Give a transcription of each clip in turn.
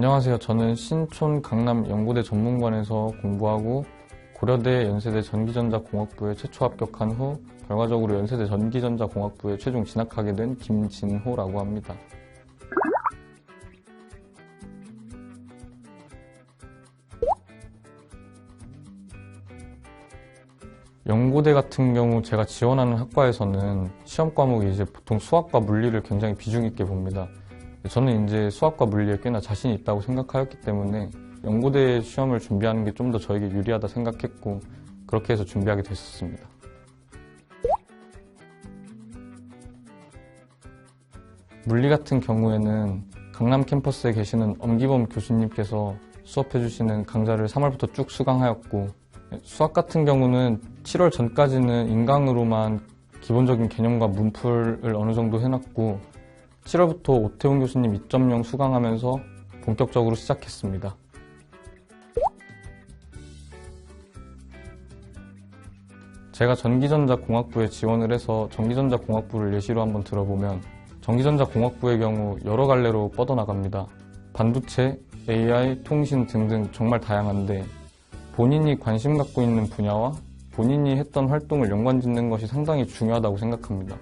안녕하세요. 저는 신촌 강남 연고대 전문관에서 공부하고 고려대 연세대 전기전자공학부에 최초 합격한 후 결과적으로 연세대 전기전자공학부에 최종 진학하게 된 김진호라고 합니다. 연고대 같은 경우 제가 지원하는 학과에서는 시험 과목이 이제 보통 수학과 물리를 굉장히 비중 있게 봅니다. 저는 이제 수학과 물리에 꽤나 자신이 있다고 생각하였기 때문에 연고대 시험을 준비하는 게 좀 더 저에게 유리하다 생각했고 그렇게 해서 준비하게 됐었습니다. 물리 같은 경우에는 강남 캠퍼스에 계시는 엄기범 교수님께서 수업해 주시는 강좌를 3월부터 쭉 수강하였고, 수학 같은 경우는 7월 전까지는 인강으로만 기본적인 개념과 문풀을 어느 정도 해놨고 7월부터 오태훈 교수님 2.0 수강하면서 본격적으로 시작했습니다. 제가 전기전자공학부에 지원을 해서 전기전자공학부를 예시로 한번 들어보면 전기전자공학부의 경우 여러 갈래로 뻗어나갑니다. 반도체, AI, 통신 등등 정말 다양한데 본인이 관심 갖고 있는 분야와 본인이 했던 활동을 연관짓는 것이 상당히 중요하다고 생각합니다.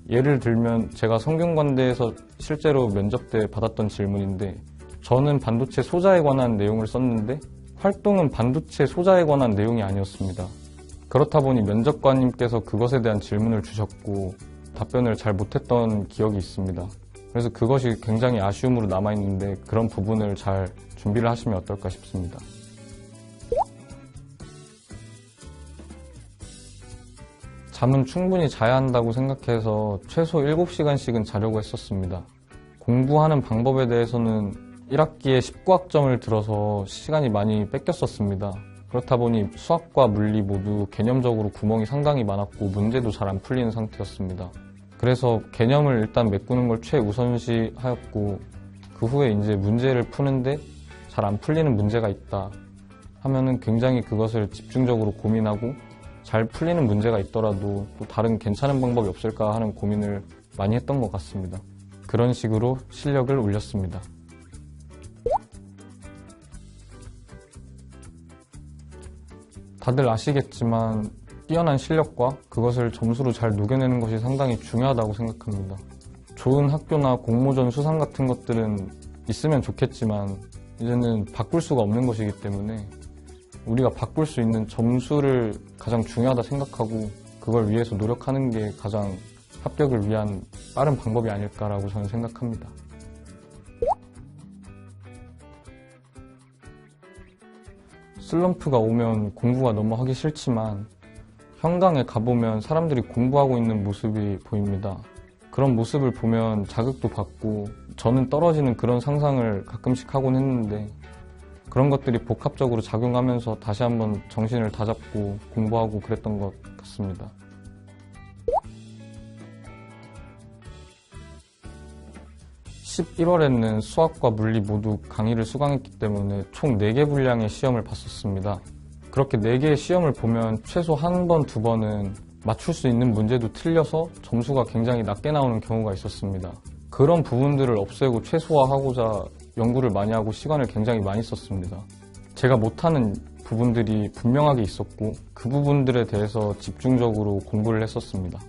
예를 들면 제가 성균관대에서 실제로 면접 때 받았던 질문인데 저는 반도체 소자에 관한 내용을 썼는데 활동은 반도체 소자에 관한 내용이 아니었습니다. 그렇다 보니 면접관님께서 그것에 대한 질문을 주셨고 답변을 잘 못했던 기억이 있습니다. 그래서 그것이 굉장히 아쉬움으로 남아있는데 그런 부분을 잘 준비를 하시면 어떨까 싶습니다. 잠은 충분히 자야 한다고 생각해서 최소 7시간씩은 자려고 했었습니다. 공부하는 방법에 대해서는 1학기에 19학점을 들어서 시간이 많이 뺏겼었습니다. 그렇다 보니 수학과 물리 모두 개념적으로 구멍이 상당히 많았고 문제도 잘 안 풀리는 상태였습니다. 그래서 개념을 일단 메꾸는 걸 최우선시 하였고 그 후에 이제 문제를 푸는데 잘 안 풀리는 문제가 있다 하면은 굉장히 그것을 집중적으로 고민하고 잘 풀리는 문제가 있더라도 또 다른 괜찮은 방법이 없을까 하는 고민을 많이 했던 것 같습니다. 그런 식으로 실력을 올렸습니다. 다들 아시겠지만 뛰어난 실력과 그것을 점수로 잘 녹여내는 것이 상당히 중요하다고 생각합니다. 좋은 학교나 공모전 수상 같은 것들은 있으면 좋겠지만 이제는 바꿀 수가 없는 것이기 때문에 우리가 바꿀 수 있는 점수를 가장 중요하다 생각하고 그걸 위해서 노력하는 게 가장 합격을 위한 빠른 방법이 아닐까라고 저는 생각합니다. 슬럼프가 오면 공부가 너무 하기 싫지만 현강에 가보면 사람들이 공부하고 있는 모습이 보입니다. 그런 모습을 보면 자극도 받고 저는 떨어지는 그런 상상을 가끔씩 하곤 했는데 그런 것들이 복합적으로 작용하면서 다시 한번 정신을 다잡고 공부하고 그랬던 것 같습니다. (11월에는) 수학과 물리 모두 강의를 수강했기 때문에 총 4개 분량의 시험을 봤었습니다. 그렇게 4개의 시험을 보면 최소 한 번, 2번은 맞출 수 있는 문제도 틀려서 점수가 굉장히 낮게 나오는 경우가 있었습니다. 그런 부분들을 없애고 최소화하고자 연구를 많이 하고 시간을 굉장히 많이 썼습니다. 제가 못하는 부분들이 분명하게 있었고 그 부분들에 대해서 집중적으로 공부를 했었습니다.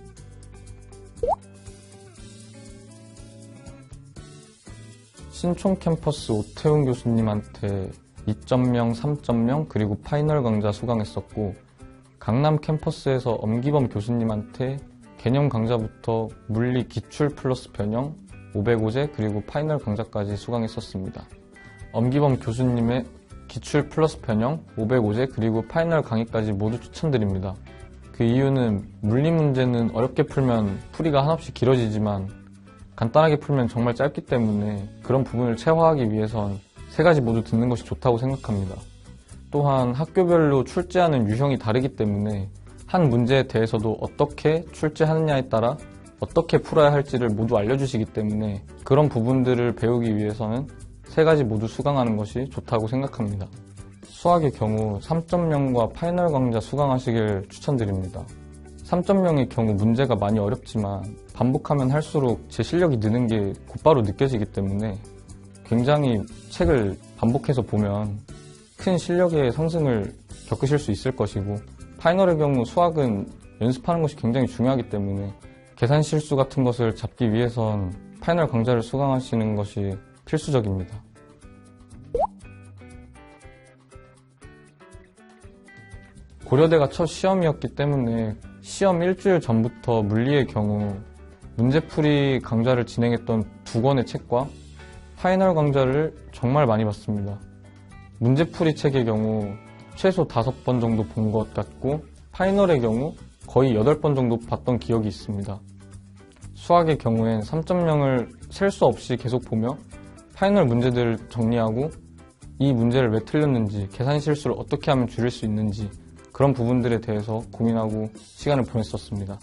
신촌 캠퍼스 오태훈 교수님한테 2.0, 3.0 그리고 파이널 강좌 수강했었고 강남 캠퍼스에서 엄기범 교수님한테 개념 강좌부터 물리 기출 플러스 변형 505제 그리고 파이널 강좌까지 수강했었습니다. 엄기범 교수님의 기출 플러스 변형 505제 그리고 파이널 강의까지 모두 추천드립니다. 그 이유는 물리 문제는 어렵게 풀면 풀이가 한없이 길어지지만 간단하게 풀면 정말 짧기 때문에 그런 부분을 체화하기 위해선 3가지 모두 듣는 것이 좋다고 생각합니다. 또한 학교별로 출제하는 유형이 다르기 때문에 한 문제에 대해서도 어떻게 출제하느냐에 따라 어떻게 풀어야 할지를 모두 알려주시기 때문에 그런 부분들을 배우기 위해서는 3가지 모두 수강하는 것이 좋다고 생각합니다. 수학의 경우 3.0과 파이널 강좌 수강하시길 추천드립니다. 3.0의 경우 문제가 많이 어렵지만 반복하면 할수록 제 실력이 느는 게 곧바로 느껴지기 때문에 굉장히 책을 반복해서 보면 큰 실력의 상승을 겪으실 수 있을 것이고, 파이널의 경우 수학은 연습하는 것이 굉장히 중요하기 때문에 계산 실수 같은 것을 잡기 위해선 파이널 강좌를 수강하시는 것이 필수적입니다. 고려대가 첫 시험이었기 때문에 시험 일주일 전부터 물리의 경우 문제풀이 강좌를 진행했던 2권의 책과 파이널 강좌를 정말 많이 봤습니다. 문제풀이 책의 경우 최소 5번 정도 본 것 같고, 파이널의 경우 거의 8번 정도 봤던 기억이 있습니다. 수학의 경우엔 3.0을 셀 수 없이 계속 보며 파이널 문제들을 정리하고 이 문제를 왜 틀렸는지, 계산 실수를 어떻게 하면 줄일 수 있는지 그런 부분들에 대해서 고민하고 시간을 보냈었습니다.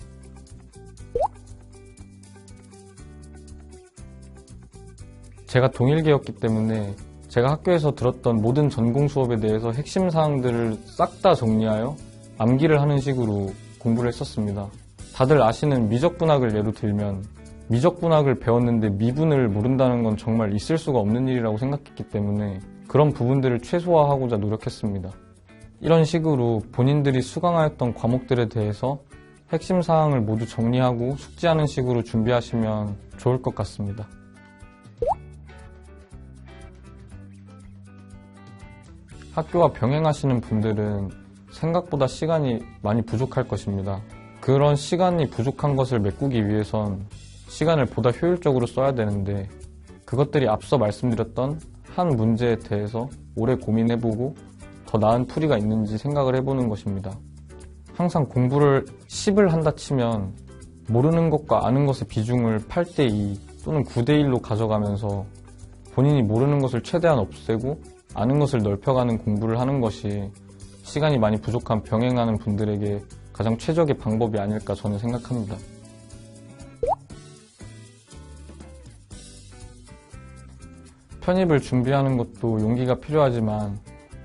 제가 동일계였기 때문에 제가 학교에서 들었던 모든 전공 수업에 대해서 핵심 사항들을 싹 다 정리하여 암기를 하는 식으로 공부를 했었습니다. 다들 아시는 미적분학을 예로 들면 미적분학을 배웠는데 미분을 모른다는 건 정말 있을 수가 없는 일이라고 생각했기 때문에 그런 부분들을 최소화하고자 노력했습니다. 이런 식으로 본인들이 수강하였던 과목들에 대해서 핵심 사항을 모두 정리하고 숙지하는 식으로 준비하시면 좋을 것 같습니다. 학교와 병행하시는 분들은 생각보다 시간이 많이 부족할 것입니다. 그런 시간이 부족한 것을 메꾸기 위해선 시간을 보다 효율적으로 써야 되는데, 그것들이 앞서 말씀드렸던 한 문제에 대해서 오래 고민해보고 더 나은 풀이가 있는지 생각을 해보는 것입니다. 항상 공부를 10을 한다 치면 모르는 것과 아는 것의 비중을 8대2 또는 9대1로 가져가면서 본인이 모르는 것을 최대한 없애고 아는 것을 넓혀가는 공부를 하는 것이 시간이 많이 부족한 병행하는 분들에게 가장 최적의 방법이 아닐까 저는 생각합니다. 편입을 준비하는 것도 용기가 필요하지만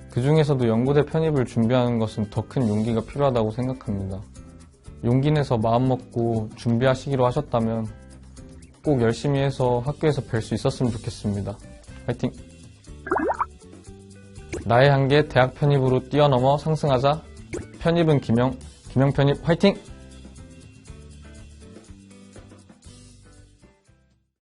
그 중에서도 연고대 편입을 준비하는 것은 더 큰 용기가 필요하다고 생각합니다. 용기 내서 마음먹고 준비하시기로 하셨다면 꼭 열심히 해서 학교에서 뵐 수 있었으면 좋겠습니다. 화이팅! 나의 한계 대학 편입으로 뛰어넘어 상승하자. 편입은 김영 편입 화이팅!